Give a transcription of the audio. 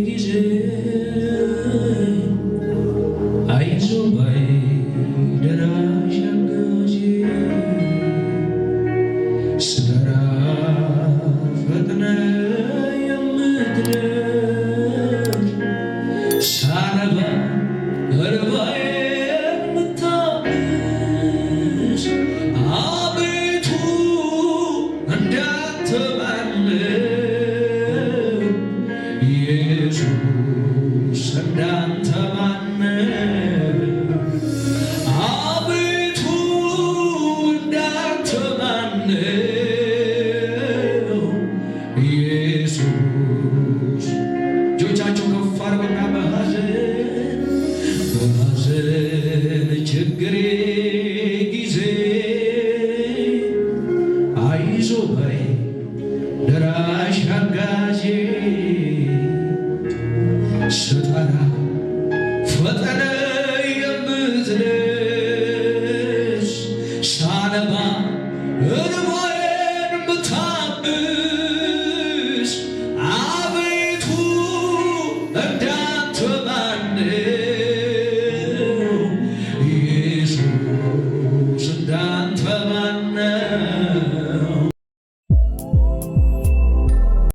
ጊዜ አይዞህ ባይ ደራሽ አጋዤ ስጠራ ፈጥነህ የምትደርስ ሳነባ እንባዬን የምታብስ አቤቱ እንዳንተ ማን ኢየሱስ እንዳንተ ማን አቤቱ እንዳንተ ማን ኢየሱስ እጆቻችሁ ከፍ አድርጉና በሐዘን ችግሬ ጊዜ አይዞህ ባይ ደራሽ አጋዤ ስጠራ ፈጥነህ የምትደርስ ሳነባ እንባዬን የምታብስ አቤቱ እንዳንተ ማን ኢየሱስ እንዳንተ